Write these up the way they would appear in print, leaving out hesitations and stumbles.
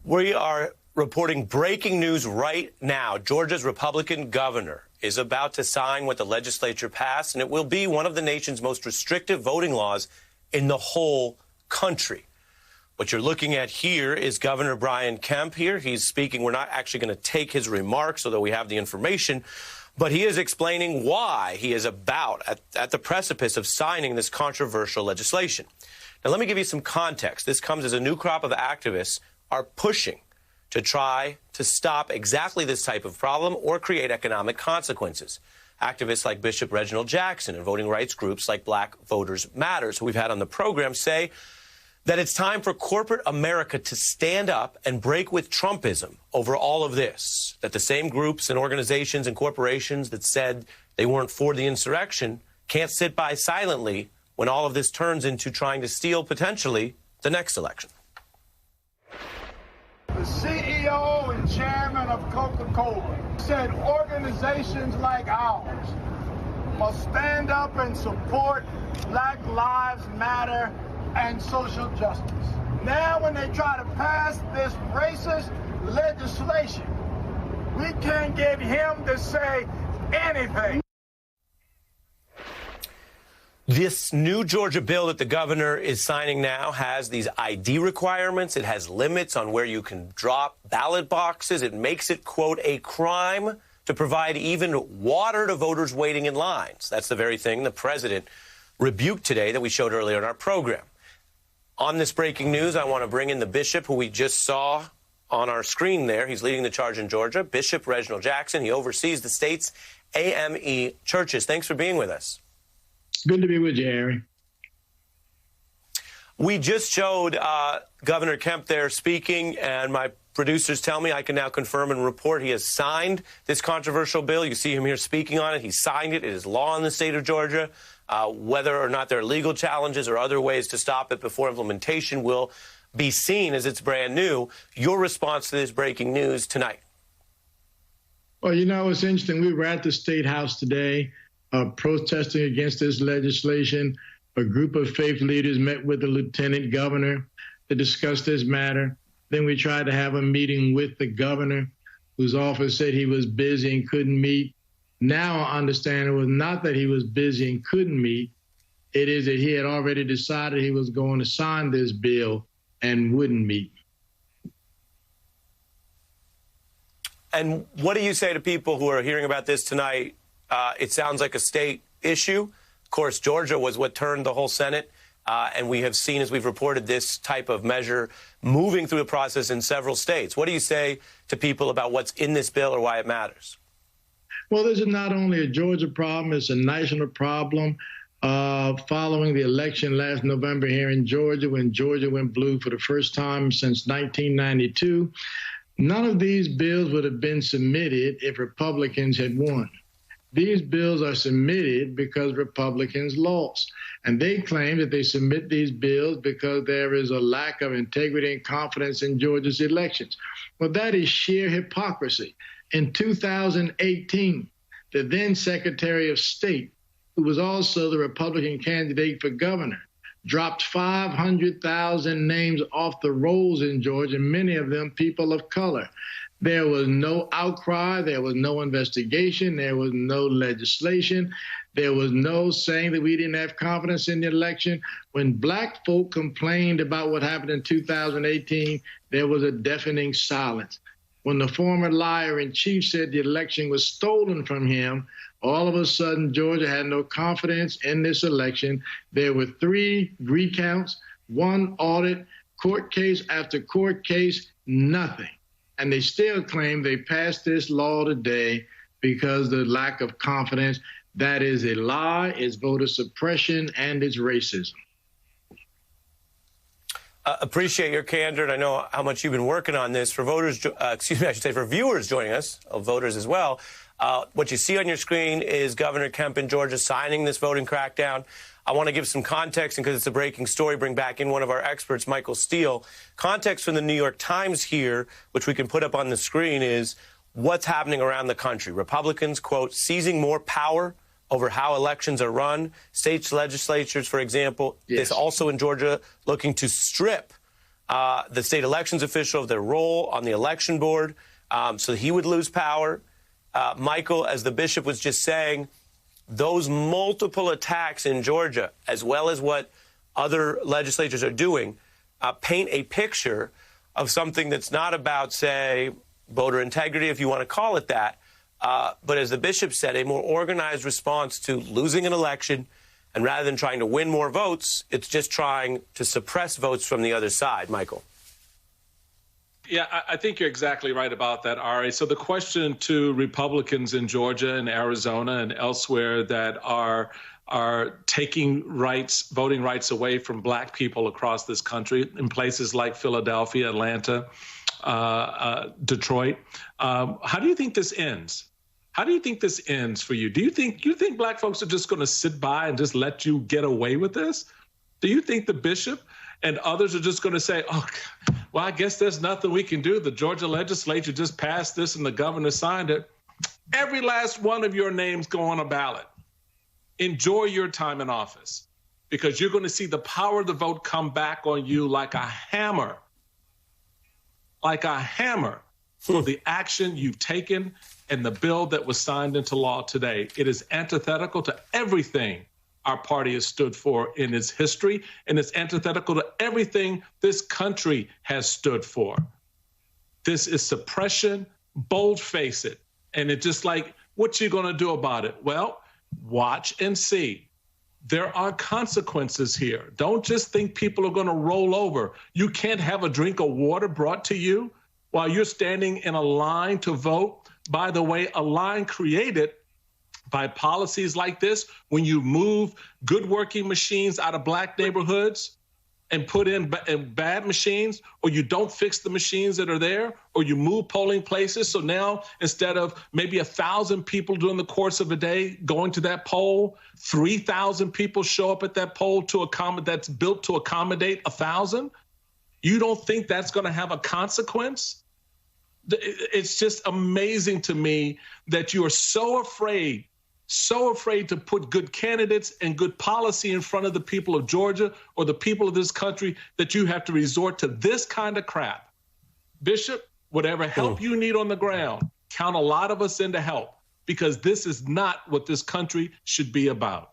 We are reporting breaking news right now. Georgia's Republican governor is about to sign what the legislature passed, and it will be one of the nation's most restrictive voting laws in the whole country. What you're looking at here is Governor Brian Kemp here. He's speaking. We're not actually going to take his remarks, although we have the information, but he is explaining why he is about at the precipice of signing this controversial legislation. Now, let me give you some context. This comes as a new crop of activists are pushing to try to stop exactly this type of problem or create economic consequences. Activists like Bishop Reginald Jackson and voting rights groups like Black Voters Matter, who we've had on the program, say that it's time for corporate America to stand up and break with Trumpism over all of this, that the same groups and organizations and corporations that said they weren't for the insurrection can't sit by silently when all of this turns into trying to steal, potentially, the next election. The CEO and chairman of Coca-Cola said organizations like ours must stand up and support Black Lives Matter and social justice. Now when they try to pass this racist legislation, we can't get him to say anything. This new Georgia bill that the governor is signing now has these ID requirements. It has limits on where you can drop ballot boxes. It makes it, quote, a crime to provide even water to voters waiting in lines. That's the very thing the president rebuked today that we showed earlier in our program. On this breaking news, I want to bring in the bishop who we just saw on our screen there. He's leading the charge in Georgia, Bishop Reginald Jackson. He oversees the state's AME churches. Thanks for being with us. Good to be with you, Harry. We just showed Governor Kemp there speaking, and my producers tell me I can now confirm and report he has signed this controversial bill. You see him here speaking on it. He signed it. It is law in the state of Georgia. Whether or not there are legal challenges or other ways to stop it before implementation will be seen as it's brand new. Your response to this breaking news tonight? Well, you know, it's interesting. We were at the State House today protesting against this legislation. A group of faith leaders met with the lieutenant governor to discuss this matter. Then we tried to have a meeting with the governor, whose office said he was busy and couldn't meet. Now I understand it was not that he was busy and couldn't meet. It is that he had already decided he was going to sign this bill and wouldn't meet. And what do you say to people who are hearing about this tonight? It sounds like a state issue. Of course, Georgia was what turned the whole Senate. And we have seen, as we've reported, this type of measure moving through the process in several states. What do you say to people about what's in this bill or why it matters? Well, this is not only a Georgia problem, it's a national problem. Following the election last November here in Georgia, when Georgia went blue for the first time since 1992, none of these bills would have been submitted if Republicans had won. These bills are submitted because Republicans lost. And they claim that they submit these bills because there is a lack of integrity and confidence in Georgia's elections. Well, that is sheer hypocrisy. In 2018, the then Secretary of State, who was also the Republican candidate for governor, dropped 500,000 names off the rolls in Georgia, many of them people of color. There was no outcry. There was no investigation. There was no legislation. There was no saying that we didn't have confidence in the election. When black folk complained about what happened in 2018, there was a deafening silence. When the former liar-in-chief said the election was stolen from him, all of a sudden Georgia had no confidence in this election. There were 3 recounts, 1 audit, court case after court case, nothing. And they still claim they passed this law today because of the lack of confidence. That is a lie. It's voter suppression and it's racism. Appreciate your candor, and I know how much you've been working on this. For voters, excuse me, I should say for viewers joining us, voters as well, what you see on your screen is Governor Kemp in Georgia signing this voting crackdown. I want to give some context, and because it's a breaking story, bring back in one of our experts, Michael Steele. Context from the New York Times here, which we can put up on the screen, is what's happening around the country. Republicans, quote, seizing more power over how elections are run. States legislatures, for example, this also in Georgia, looking to strip the state elections official of their role on the election board, so he would lose power. Michael, as the bishop was just saying, those multiple attacks in Georgia, as well as what other legislatures are doing, paint a picture of something that's not about, say, voter integrity, if you want to call it that, but as the bishop said, a more organized response to losing an election. And rather than trying to win more votes, it's just trying to suppress votes from the other side. Michael. Yeah, I think you're exactly right about that, Ari. So the question to Republicans in Georgia and Arizona and elsewhere that are taking rights, voting rights away from black people across this country in places like Philadelphia, Atlanta, Detroit, how do you think this ends? How do you think this ends for you? Do you think black folks are just going to sit by and just let you get away with this? Do you think the bishop and others are just going to say, oh, well, I guess there's nothing we can do. The Georgia legislature just passed this and the governor signed it. Every last one of your names go on a ballot. Enjoy your time in office, because you're going to see the power of the vote come back on you like a hammer for the action you've taken and the bill that was signed into law today. It is antithetical to everything our party has stood for in its history, and it's antithetical to everything this country has stood for. This is suppression, bold-face it. And it's just like, what you going to do about it? Well, watch and see. There are consequences here. Don't just think people are going to roll over. You can't have a drink of water brought to you while you're standing in a line to vote. By the way, a line created by policies like this, when you move good working machines out of black neighborhoods and put in bad machines, or you don't fix the machines that are there, or you move polling places. So now instead of maybe 1,000 people during the course of a day going to that poll, 3,000 people show up at that poll that's built to accommodate 1,000. You don't think that's going to have a consequence? It's just amazing to me that you are so afraid to put good candidates and good policy in front of the people of Georgia or the people of this country that you have to resort to this kind of crap. Bishop, whatever help you need on the ground, count a lot of us in to help, because this is not what this country should be about.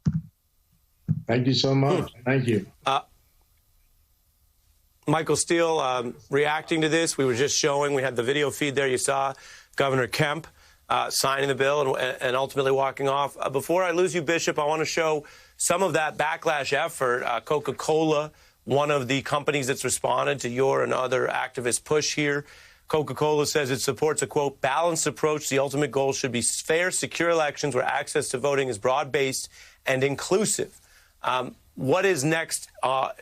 Thank you so much. Thank you. Michael Steele, reacting to this, we were just showing, we had the video feed there, you saw Governor Kemp signing the bill and ultimately walking off. Before I lose you, Bishop, I want to show some of that backlash effort. Coca-Cola, one of the companies that's responded to your and other activist push here. Coca-Cola says it supports a, quote, balanced approach. The ultimate goal should be fair, secure elections where access to voting is broad-based and inclusive. What is next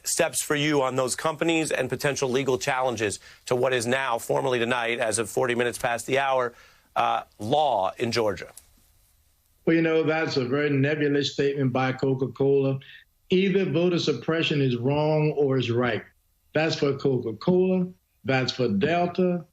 steps for you on those companies and potential legal challenges to what is now, formally tonight, as of 40 minutes past the hour, law in Georgia? Well, you know, that's a very nebulous statement by Coca-Cola. Either voter suppression is wrong or is right. That's for Coca-Cola. That's for Delta.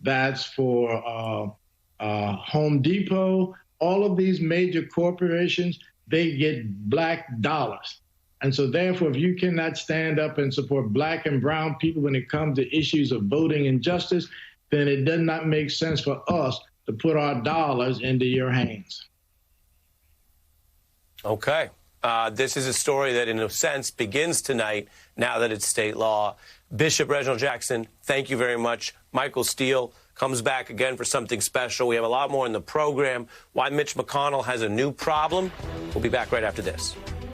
That's for Home Depot. All of these major corporations, they get black dollars. And so therefore, if you cannot stand up and support black and brown people when it comes to issues of voting and justice, then it does not make sense for us to put our dollars into your hands. Okay. This is a story that, in a sense, begins tonight, now that it's state law. Bishop Reginald Jackson, thank you very much. Michael Steele comes back again for something special. We have a lot more in the program. Why Mitch McConnell has a new problem. We'll be back right after this.